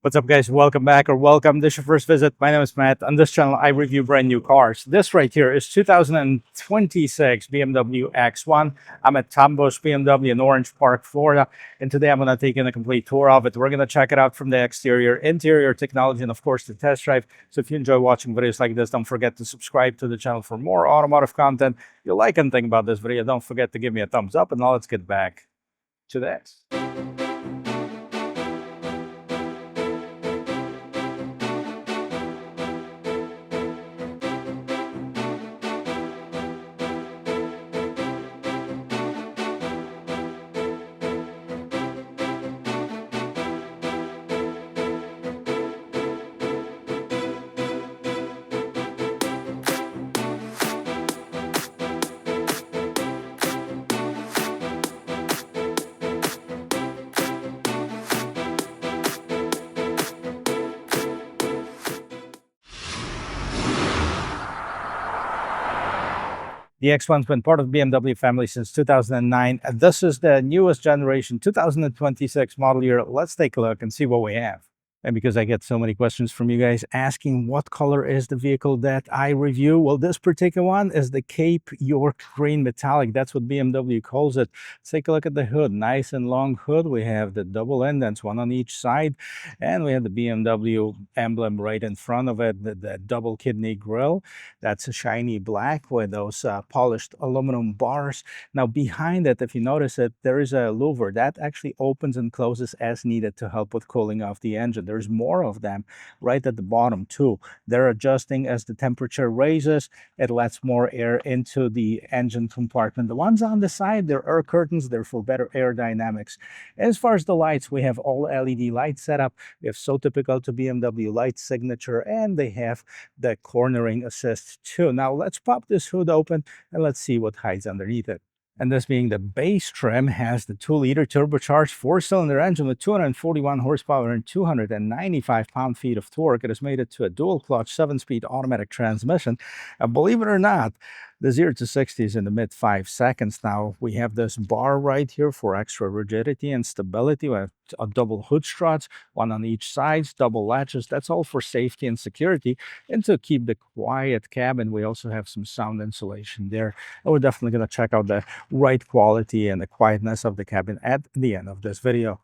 What's up, guys? Welcome back or welcome. This is your first visit. My name is Matt. On this channel, I review brand new cars. This right here is 2026 BMW X1. I'm at Tom Bush BMW in Orange Park, Florida. And today I'm going to take in a complete tour of it. We're going to check it out from the exterior, interior technology, and of course the test drive. So if you enjoy watching videos like this, don't forget to subscribe to the channel for more automotive content. If you like anything about this video, don't forget to give me a thumbs up. And now let's get back to this. The X1's been part of the BMW family since 2009. And this is the newest generation, 2026 model year. Let's take a look and see what we have. And because I get so many questions from you guys asking what color is the vehicle that I review, well, this particular one is the Cape York Green Metallic. That's what BMW calls it. Let's take a look at the hood. Nice and long hood. We have the double indents, one on each side. And we have the BMW emblem right in front of it, the double kidney grille. That's a shiny black with those polished aluminum bars. Now, behind it, if you notice it, there is a louver that actually opens and closes as needed to help with cooling off the engine. There's more of them right at the bottom too. They're adjusting as the temperature raises. It lets more air into the engine compartment. The ones on the side, they're air curtains. They're for better aerodynamics. As far as the lights, we have all LED light setup. We have so typical to BMW light signature, and they have the cornering assist too. Now let's pop this hood open and let's see what hides underneath it. And this being the base trim, has the 2-liter turbocharged 4-cylinder engine with 241 horsepower and 295 pound-feet of torque. It has made it to a dual-clutch 7-speed automatic transmission. And believe it or not, the 0 to 60 is in the mid 5 seconds. Now, we have this bar right here for extra rigidity and stability. We have a double hood struts, one on each side, double latches. That's all for safety and security. And to keep the quiet cabin, we also have some sound insulation there. And we're definitely going to check out the ride quality and the quietness of the cabin at the end of this video.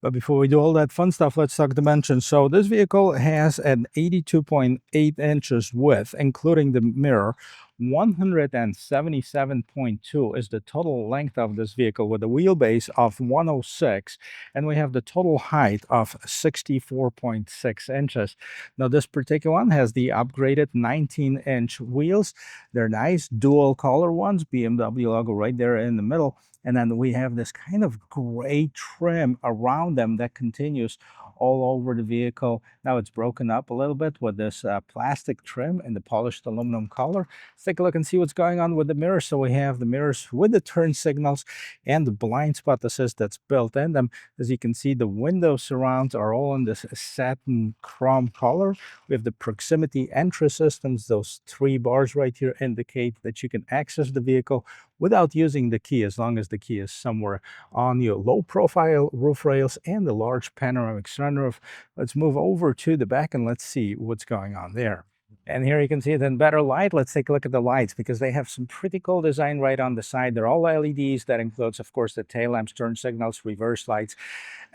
But before we do all that fun stuff, let's talk dimensions. So this vehicle has an 82.8 inches width, including the mirror. 177.2 is the total length of this vehicle with a wheelbase of 106, and we have the total height of 64.6 inches. Now this particular one has the upgraded 19-inch wheels. They're nice dual color ones, BMW logo right there in the middle. And then we have this kind of gray trim around them that continues all over the vehicle. Now it's broken up a little bit with this plastic trim and the polished aluminum color. Let's take a look and see what's going on with the mirrors. So we have the mirrors with the turn signals and the blind spot assist that's built in them. As you can see, the window surrounds are all in this satin chrome color. We have the proximity entry systems. Those 3 bars right here indicate that you can access the vehicle without using the key, as long as the key is somewhere on your low profile roof rails and the large panoramic sunroof. Let's move over to the back and let's see what's going on there. And here you can see it in better light. Let's take a look at the lights, because they have some pretty cool design right on the side. They're all LEDs. That includes, of course, the tail lamps, turn signals, reverse lights.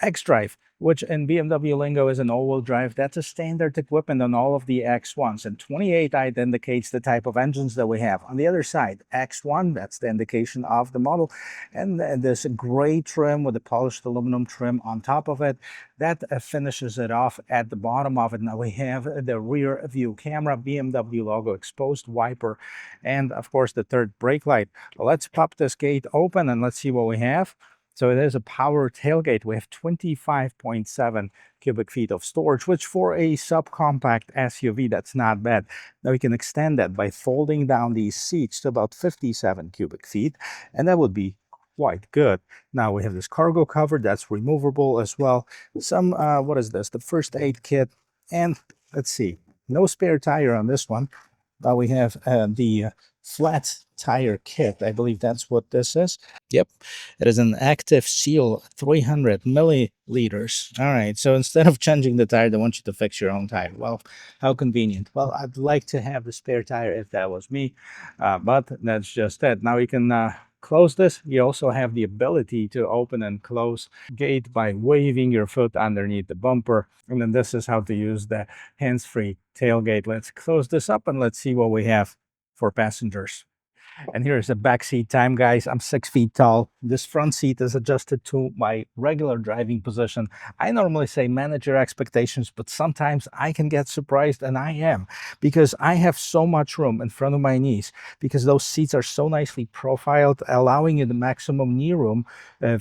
xDrive, which in BMW lingo is an all-wheel drive. That's a standard equipment on all of the X1s. And 28i indicates the type of engines that we have. On the other side, X1, that's the indication of the model. And this gray trim with the polished aluminum trim on top of it, that finishes it off at the bottom of it. Now we have the rear view camera, BMW logo, exposed wiper, and of course the third brake light. Let's pop this gate open and let's see what we have. So it is a power tailgate. We have 25.7 cubic feet of storage, which for a subcompact SUV, that's not bad. Now we can extend that by folding down these seats to about 57 cubic feet, and that would be quite good. Now we have this cargo cover that's removable as well. Some, what is this? The first aid kit, and let's see, no spare tire on this one. Now we have the flat tire kit. I believe that's what this is. Yep, it is an active seal 300 milliliters. All right, so instead of changing the tire, they want you to fix your own tire. Well, how convenient. Well, I'd like to have the spare tire if that was me, but that's just it. Now you can close this. You also have the ability to open and close gate by waving your foot underneath the bumper. And then this is how to use the hands-free tailgate. Let's close this up and let's see what we have for passengers. And here's the back seat time, guys. I'm 6 feet tall. This front seat is adjusted to my regular driving position. I normally say manage your expectations, but sometimes I can get surprised, and I am, because I have so much room in front of my knees, because those seats are so nicely profiled, allowing you the maximum knee room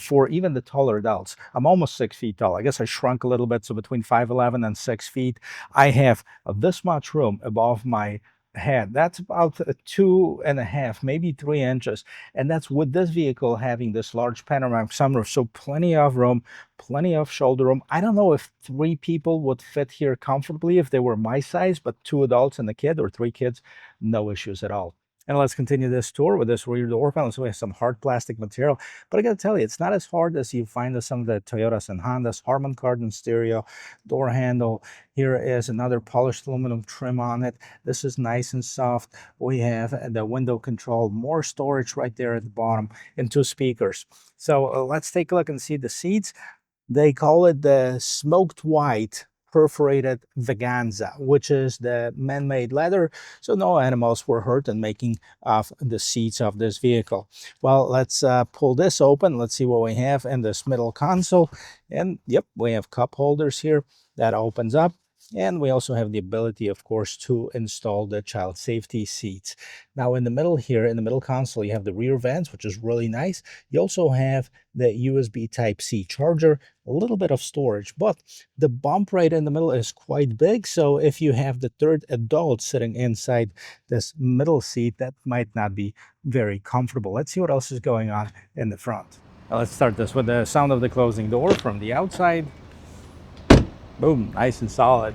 for even the taller adults. I'm almost 6 feet tall. I guess I shrunk a little bit, so between 5'11" and 6 feet, I have this much room above my head. That's about 2.5, maybe 3 inches. And that's with this vehicle having this large panoramic sunroof. So plenty of room, plenty of shoulder room. I don't know if 3 people would fit here comfortably if they were my size, but 2 adults and a kid, or 3 kids, no issues at all. And let's continue this tour with this rear door panel. So we have some hard plastic material, but I gotta tell you, it's not as hard as you find with some of the Toyotas and Hondas. Harman Kardon stereo, door handle. Here is another polished aluminum trim on it. This is nice and soft. We have the window control, more storage right there at the bottom, and 2 speakers. So let's take a look and see the seats. They call it the smoked white perforated veganza, which is the man-made leather, so no animals were hurt in making of the seats of this vehicle. Well, let's pull this open. Let's see what we have in this middle console. And yep, we have cup holders here that opens up. And we also have the ability, of course, to install the child safety seats. Now in the middle here, in the middle console, you have the rear vents, which is really nice. You also have the USB Type-C charger, a little bit of storage, but the bump right in the middle is quite big. So if you have the third adult sitting inside this middle seat, that might not be very comfortable. Let's see what else is going on in the front. Now let's start this with the sound of the closing door from the outside. Boom, nice and solid.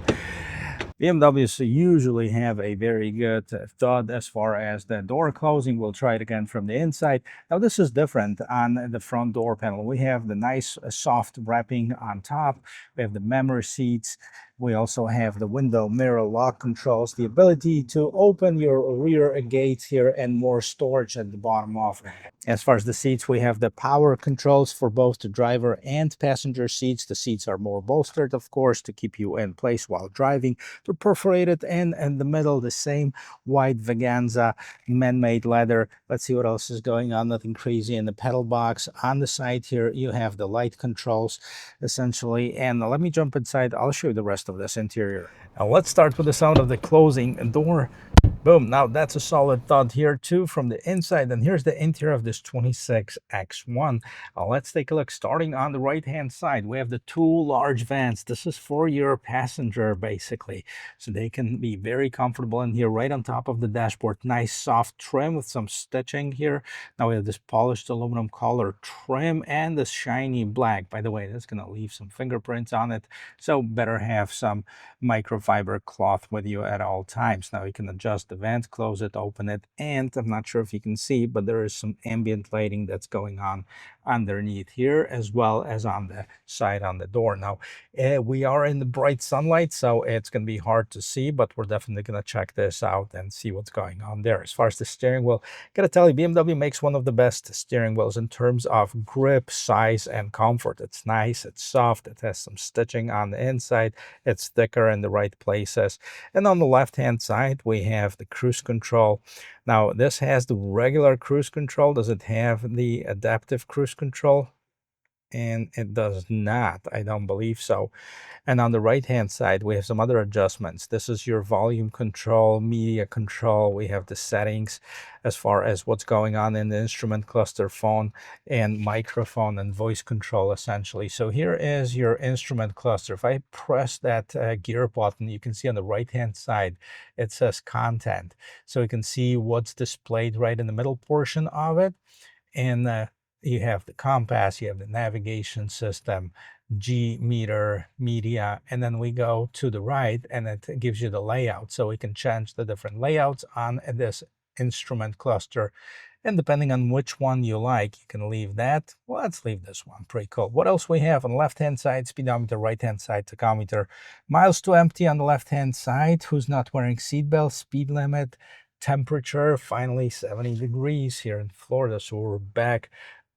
BMWs usually have a very good thud as far as the door closing. We'll try it again from the inside. Now this is different on the front door panel. We have the nice soft wrapping on top. We have the memory seats. We also have the window mirror lock controls, the ability to open your rear gates here, and more storage at the bottom of it. As far as the seats, we have the power controls for both the driver and passenger seats. The seats are more bolstered, of course, to keep you in place while driving. They're perforated, and in the middle, the same white Veganza man-made leather. Let's see what else is going on. Nothing crazy in the pedal box. On the side here, you have the light controls, essentially. And let me jump inside. I'll show you the rest of this interior. Now let's start with the sound of the closing door. Boom. Now that's a solid thud here too from the inside. And here's the interior of this 26 X1. Let's take a look. Starting on the right hand side, we have the 2 large vents. This is for your passenger basically, so they can be very comfortable in here, right on top of the dashboard. Nice soft trim with some stitching here. Now we have this polished aluminum color trim and this shiny black. By the way, that's going to leave some fingerprints on it, so better have some microfiber cloth with you at all times. Now you can adjust the vent, close it, open it, and I'm not sure if you can see, but there is some ambient lighting that's going on underneath here, as well as on the side on the door. Now we are in the bright sunlight, so it's going to be hard to see, but we're definitely going to check this out and see what's going on there. As far as the steering wheel, gotta tell you, BMW makes one of the best steering wheels in terms of grip, size, and comfort. It's nice, it's soft, it has some stitching on the inside, it's thicker in the right places. And on the left hand side, we have the cruise control. Now this has the regular cruise control. Does it have the adaptive cruise control? And it does not. I don't believe so. And on the right hand side, we have some other adjustments. This is your volume control, media control. We have the settings as far as what's going on in the instrument cluster, phone and microphone, and voice control essentially. So here is your instrument cluster. If I press that gear button, you can see on the right hand side it says content, so you can see what's displayed right in the middle portion of it. And You have the compass, you have the navigation system, G meter, media, and then we go to the right and it gives you the layout. So we can change the different layouts on this instrument cluster. And depending on which one you like, you can leave that. Well, let's leave this one. Pretty cool. What else we have on the left-hand side? Speedometer, right-hand side, tachometer. Miles to empty on the left-hand side. Who's not wearing seatbelt? Speed limit. Temperature, finally 70 degrees here in Florida. So we're back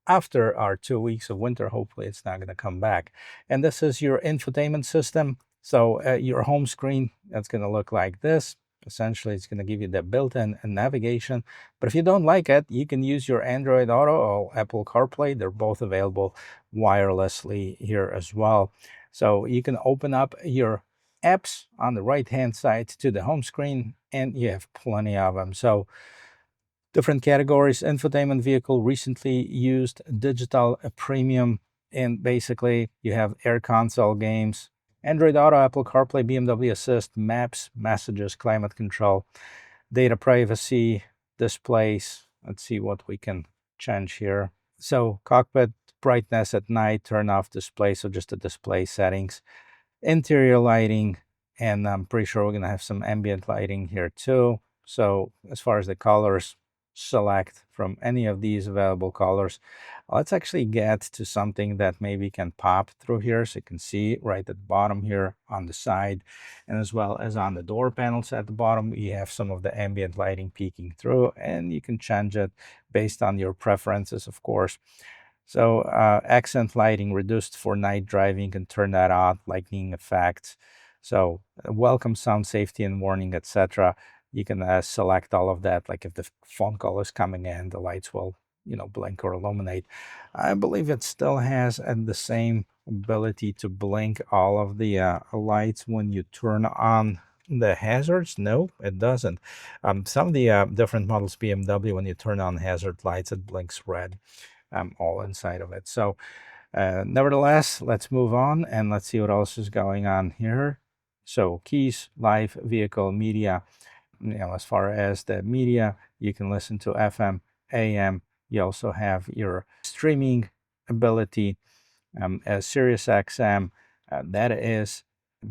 after our 2 weeks of winter. Hopefully it's not going to come back. And this is your infotainment system. So your home screen, that's going to look like this. Essentially, it's going to give you the built-in navigation. But if you don't like it, you can use your Android Auto or Apple CarPlay. They're both available wirelessly here as well. So you can open up your apps on the right-hand side to the home screen, and you have plenty of them. So different categories: infotainment vehicle, recently used, digital, premium, and basically you have Air Console, games, Android Auto, Apple CarPlay, BMW Assist, maps, messages, climate control, data privacy, displays. Let's see what we can change here. So cockpit brightness at night, turn off display, so just the display settings, interior lighting, and I'm pretty sure we're going to have some ambient lighting here too. So as far as the colors, select from any of these available colors. Let's actually get to something that maybe can pop through here, so you can see right at the bottom here on the side, and as well as on the door panels at the bottom, you have some of the ambient lighting peeking through, and you can change it based on your preferences, of course. So accent lighting reduced for night driving, you can turn that on, lightning effects. So welcome sound, safety and warning, etc. You can select all of that. Like if the phone call is coming in, the lights will, blink or illuminate. I believe it still has the same ability to blink all of the lights when you turn on the hazards. No, it doesn't. Some of the different models BMW, when you turn on hazard lights, it blinks red. All inside of it. So nevertheless, let's move on and let's see what else is going on here. So keys, live, vehicle, media. As far as the media, you can listen to FM, AM. You also have your streaming ability, as Sirius XM. That is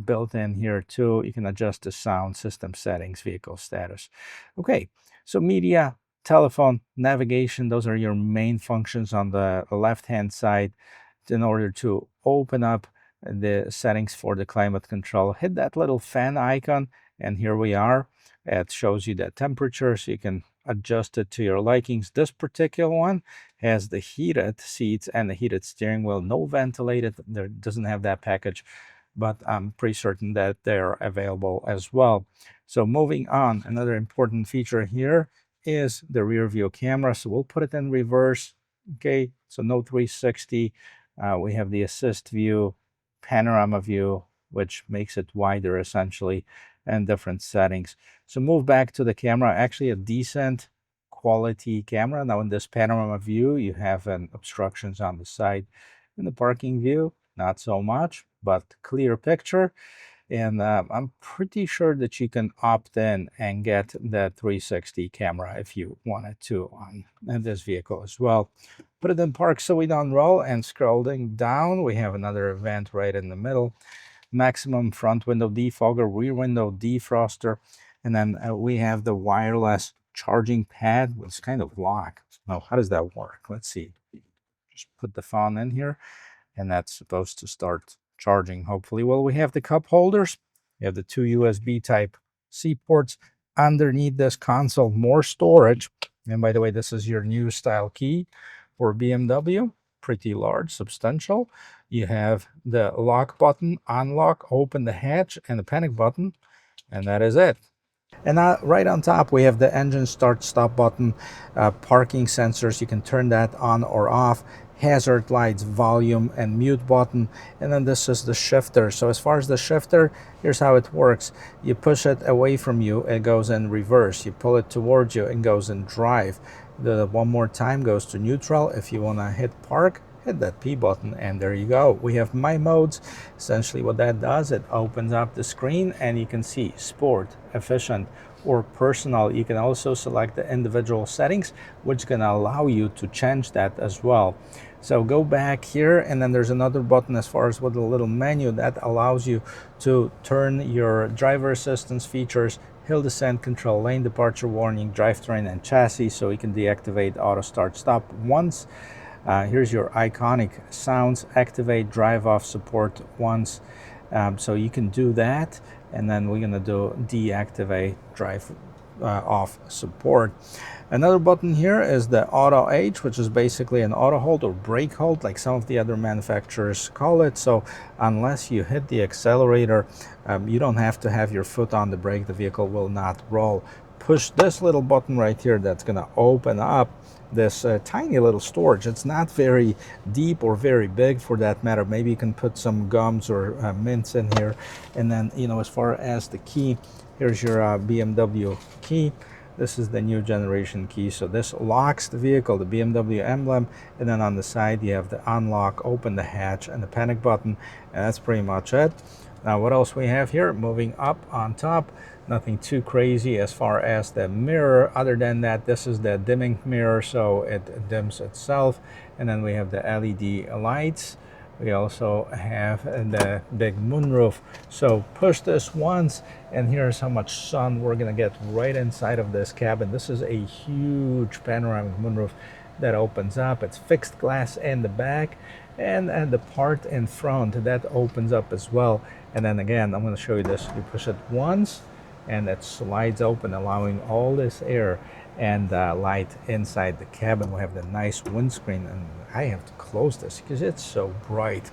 built in here too. You can adjust the sound system settings, vehicle status. Okay, so media, telephone, navigation, those are your main functions on the left-hand side. In order to open up the settings for the climate control, hit that little fan icon, and here we are. It shows you the temperature, so you can adjust it to your likings. This particular one has the heated seats and the heated steering wheel, no ventilated. There doesn't have that package, but I'm pretty certain that they're available as well. So moving on, another important feature here is the rear view camera. So we'll put it in reverse. Okay, so no 360. We have the assist view, panorama view, which makes it wider essentially, and different settings. So move back to the camera, actually a decent quality camera. Now in this panorama view, you have obstructions on the side. In the parking view, not so much, but clear picture. And I'm pretty sure that you can opt in and get the 360 camera if you wanted to on this vehicle as well. Put it in park so we don't roll, and scrolling down, we have another event right in the middle. Maximum front window defogger, rear window defroster, and then we have the wireless charging pad, which is kind of locked. Now, how does that work? Let's see. Just put the phone in here, and that's supposed to start charging, hopefully. Well, we have the cup holders. We have the two USB Type-C ports. Underneath this console, more storage. And by the way, this is your new style key for BMW. Pretty large, substantial. You have the lock button, unlock, open the hatch, and the panic button, and that is it. And now right on top, we have the engine start stop button, parking sensors. You can turn that on or off, hazard lights, volume and mute button. And then this is the shifter. So as far as the shifter, here's how it works. You push it away from you, it goes in reverse. You pull it towards you, it goes in drive. The one more time goes to neutral. If you want to hit park, hit that P button, and there you go. We have My Modes. Essentially what that does, it opens up the screen and you can see Sport, Efficient, or Personal. You can also select the individual settings, which is going to allow you to change that as well. So go back here, and then there's another button as far as with the little menu that allows you to turn your driver assistance features, hill descent control, lane departure warning, drivetrain, and chassis, so you can deactivate auto start stop once. Here's your iconic sounds, activate drive off support once. So you can do that, and then we're going to do deactivate drive off support. Another button here is the auto H, which is basically an auto hold or brake hold, like some of the other manufacturers call it. So unless you hit the accelerator, you don't have to have your foot on the brake. The vehicle will not roll. Push this little button right here, that's going to open up this tiny little storage. It's not very deep or very big for that matter. Maybe you can put some gums or mints in here. And then, you know, as far as the key, here's your BMW key. This is the new generation key. So this locks the vehicle, the BMW emblem, and then on the side you have the unlock, open the hatch, and the panic button, and that's pretty much it. Now what else we have here? Moving up on top, nothing too crazy as far as the mirror. Other than that, this is the dimming mirror, so it dims itself. And then we have the LED lights. We also have the big moonroof. So push this once, and here's how much sun we're gonna get right inside of this cabin. This is a huge panoramic moonroof that opens up. It's fixed glass in the back, and the part in front that opens up as well. And then again, I'm going to show you this. You push it once and it slides open, allowing all this air and light inside the cabin. We have the nice windscreen, and I have to close this because it's so bright.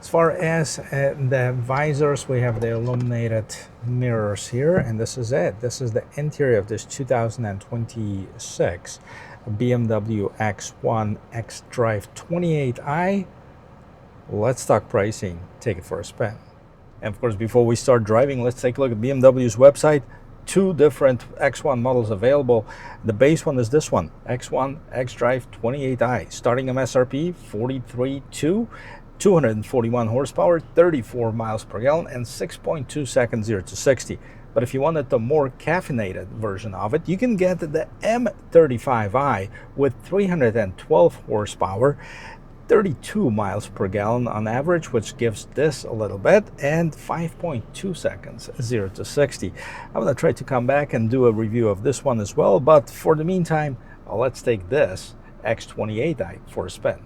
As far as the visors, we have the illuminated mirrors here, and this is it. This is the interior of this 2026 BMW X1 xDrive28i. Let's talk pricing. Take it for a spin. And of course, before we start driving, let's take a look at BMW's website. Two different X1 models available. The base one is this one, X1 xDrive28i, starting MSRP 43.2, 241 horsepower, 34 miles per gallon, and 6.2 seconds 0 to 60. But if you wanted the more caffeinated version of it, you can get the M35i with 312 horsepower, 32 miles per gallon on average, which gives this a little bit, and 5.2 seconds 0 to 60. I'm going to try to come back and do a review of this one as well, but for the meantime, let's take this X28i for a spin.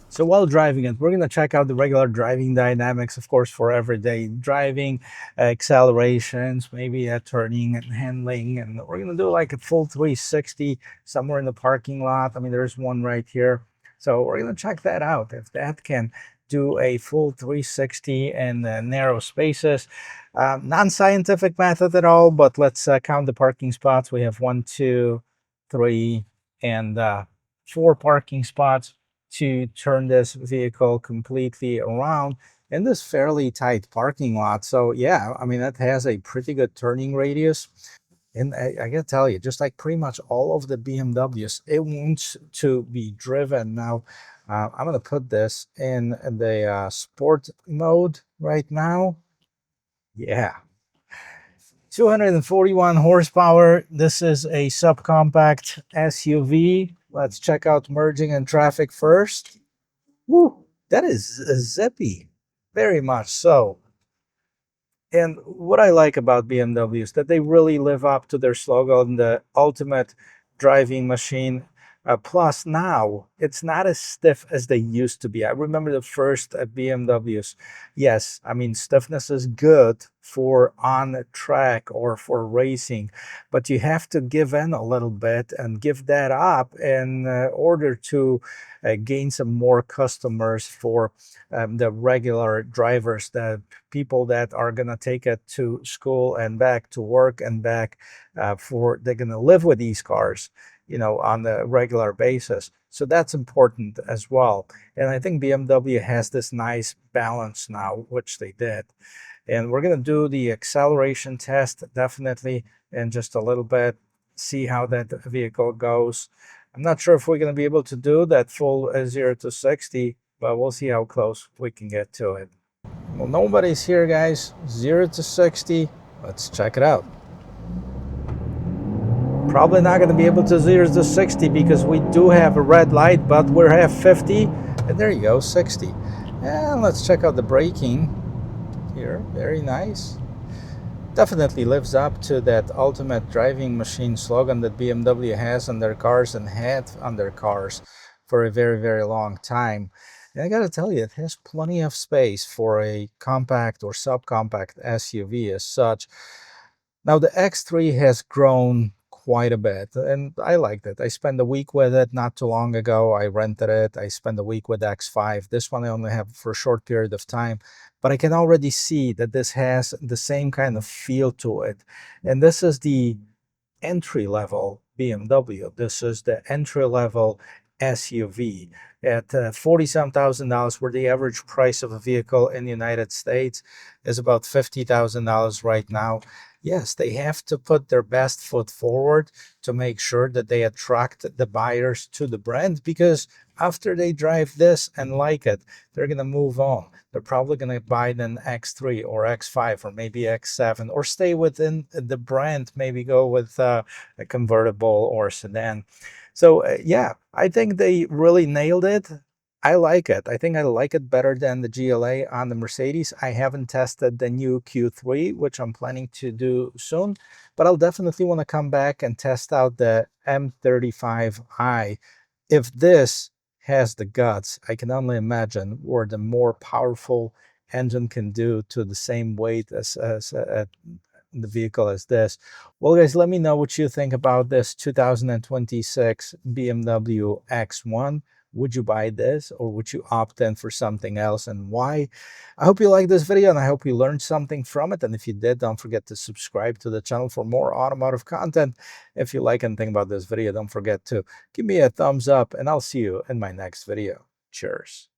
So while driving it, we're going to check out the regular driving dynamics, of course, for everyday driving, accelerations, maybe turning and handling, and we're going to do like a full 360 somewhere in the parking lot. I mean, there's one right here. So we're going to check that out, if that can do a full 360 in narrow spaces. Non-scientific method at all, but let's count the parking spots. We have 1, 2, 3, and 4 parking spots to turn this vehicle completely around in this fairly tight parking lot. So yeah, I mean, that has a pretty good turning radius. And I gotta tell you, just like pretty much all of the BMWs, it wants to be driven. Now, I'm gonna put this in the sport mode right now. Yeah, 241 horsepower. This is a subcompact SUV. Let's check out merging and traffic first. Woo, that is zippy, very much so. And what I like about BMW is that they really live up to their slogan, the ultimate driving machine. Plus now, it's not as stiff as they used to be. I remember the first BMWs. Yes, I mean, stiffness is good for on track or for racing, but you have to give in a little bit and give that up in order to gain some more customers for the regular drivers, the people that are going to take it to school and back to work and back they're going to live with these cars, you know, on a regular basis. So that's important as well. And I think BMW has this nice balance now, which they did. And we're going to do the acceleration test definitely in just a little bit, see how that vehicle goes. I'm not sure if we're going to be able to do that full 0 to 60, but we'll see how close we can get to it. Well, nobody's here, guys. 0 to 60. Let's check it out. Probably not going to be able to 0 to 60 because we do have a red light, but we're at 50. And there you go, 60. And let's check out the braking here. Very nice. Definitely lives up to that ultimate driving machine slogan that BMW has on their cars and had on their cars for a very, very long time. And I gotta tell you, it has plenty of space for a compact or subcompact SUV as such. Now the X3 has grown quite a bit, and I liked it. I spent a week with it not too long ago. I rented it. I spent a week with X5. This one I only have for a short period of time, but I can already see that this has the same kind of feel to it. And this is the entry-level BMW. This is the entry-level SUV at $47,000, where the average price of a vehicle in the United States is about $50,000 right now. Yes, they have to put their best foot forward to make sure that they attract the buyers to the brand, because after they drive this and like it, they're going to move on. They're probably going to buy an X3 or X5 or maybe X7, or stay within the brand, maybe go with a convertible or sedan. So yeah, I think they really nailed it. I like it. I think I like it better than the GLA on the Mercedes. I haven't tested the new Q3, which I'm planning to do soon, but I'll definitely want to come back and test out the M35i. If this has the guts, I can only imagine what the more powerful engine can do to the same weight as the vehicle as this. Well, guys, let me know what you think about this 2026 BMW X1. Would you buy this, or would you opt in for something else, and why? I hope you liked this video, and I hope you learned something from it. And if you did, don't forget to subscribe to the channel for more automotive content. If you like anything about this video, don't forget to give me a thumbs up, and I'll see you in my next video. Cheers.